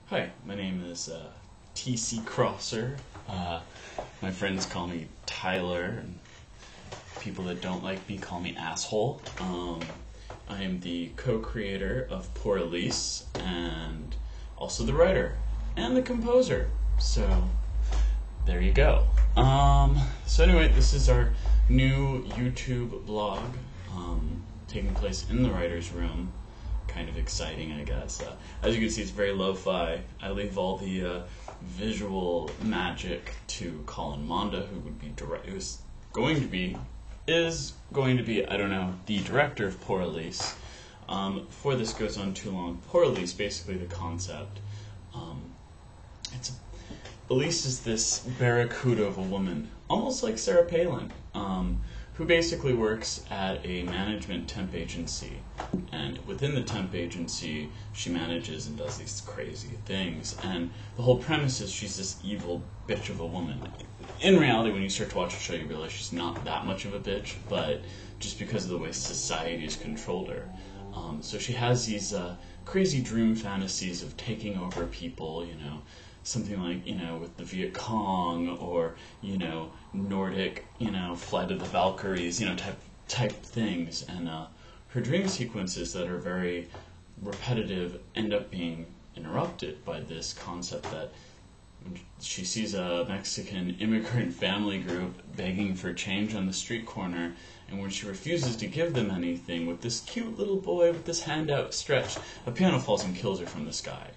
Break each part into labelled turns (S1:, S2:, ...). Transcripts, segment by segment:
S1: Hi, my name is TC Crosser. My friends call me Tyler, and people that don't like me call me Asshole. I am the co-creator of Poor Elise, and also the writer and the composer. So there you go. So anyway, this is our new YouTube blog, taking place in the writer's room. Kind of exciting, I guess. As you can see, it's very lo-fi. I leave all the visual magic to Colin Monda, who would be is going to be, I don't know, the director of Poor Elise. Before this goes on too long, Poor Elise, basically the concept. Elise is this barracuda of a woman, almost like Sarah Palin, who basically works at a management temp agency. And within the temp agency, she manages and does these crazy things. And the whole premise is she's this evil bitch of a woman. In reality, when you start to watch the show, you realize she's not that much of a bitch, but just because of the way society has controlled her. So she has these crazy dream fantasies of taking over people, something like, with the Viet Cong, or, Nordic, Flight of the Valkyries, type things. And her dream sequences that are very repetitive end up being interrupted by this concept that she sees a Mexican immigrant family group begging for change on the street corner, and when she refuses to give them anything, with this cute little boy with this hand outstretched, a piano falls and kills her from the sky.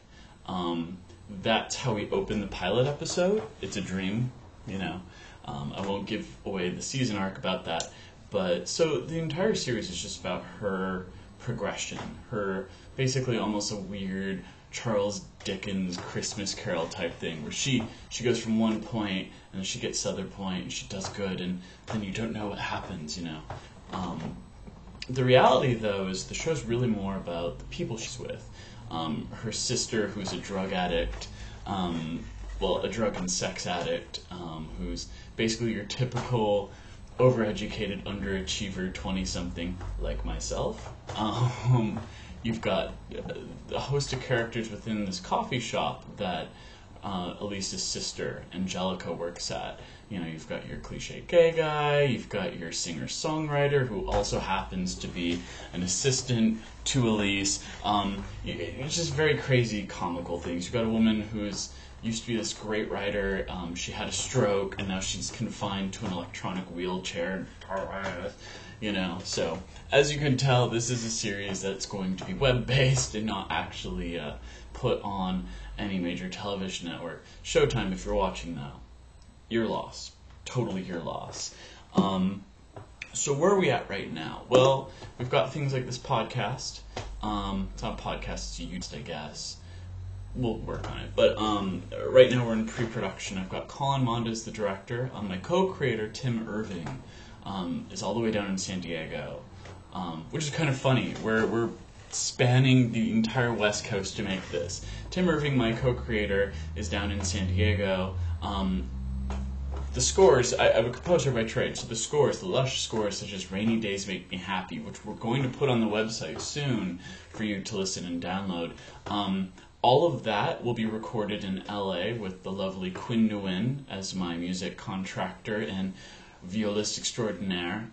S1: That's how we open the pilot episode. It's a dream, I won't give away the season arc about that. But so the entire series is just about her progression, her basically almost a weird Charles Dickens Christmas Carol type thing, where she goes from one point and then she gets to the other point and she does good, and then you don't know what happens, The reality, though, is the show's really more about the people she's with. Her sister, who's a drug addict, a drug and sex addict, who's basically your typical overeducated underachiever 20-something like myself. You've got a host of characters within this coffee shop that Elise's sister, Angelica, works at. You've got your cliche gay guy, you've got your singer-songwriter, who also happens to be an assistant to Elise. It's just very crazy, comical things. You've got a woman who's used to be this great writer. She had a stroke, and now she's confined to an electronic wheelchair. So as you can tell, this is a series that's going to be web-based and not actually put on any major television network. Showtime, if you're watching now, your loss. Totally your loss. So where are we at right now? Well, we've got things like this podcast. It's not a podcast, it's a YouTube, I guess. We'll work on it. But right now we're in pre-production. I've got Colin Monda as the director. My co-creator, Tim Irving, is all the way down in San Diego, which is kind of funny. We're spanning the entire West Coast to make this. Tim Irving, my co-creator, is down in San Diego. The scores, I'm a composer by trade, so the lush scores such as Rainy Days Make Me Happy, which we're going to put on the website soon for you to listen and download. All of that will be recorded in LA with the lovely Quinn Nguyen as my music contractor and violist extraordinaire.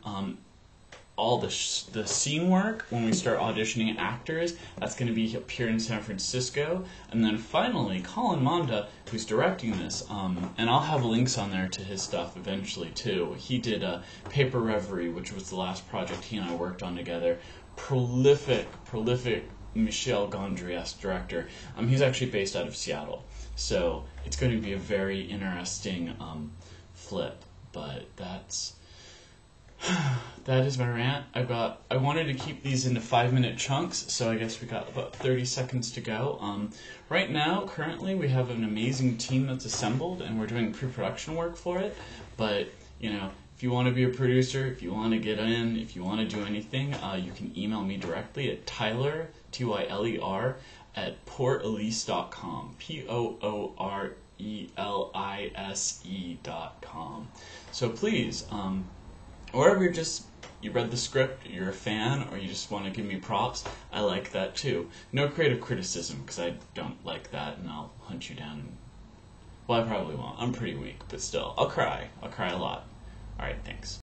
S1: All the scene work, when we start auditioning actors, that's going to be up here in San Francisco. And then finally, Colin Monda, who's directing this, and I'll have links on there to his stuff eventually too. He did Paper Reverie, which was the last project he and I worked on together. Prolific Michel Gondry-esque director. He's actually based out of Seattle, so it's going to be a very interesting flip. But that is my rant. I wanted to keep these into 5-minute chunks, so I guess we got about 30 seconds to go. Right now, currently, we have an amazing team that's assembled, and we're doing pre-production work for it. But if you want to be a producer, if you want to get in, if you want to do anything, you can email me directly at Tyler, Tyler, at poorelise.com, poorelise.com. So please, Or if you read the script, you're a fan, or you just want to give me props, I like that too. No creative criticism, because I don't like that, and I'll hunt you down. Well, I probably won't. I'm pretty weak, but still, I'll cry. I'll cry a lot. Alright, thanks.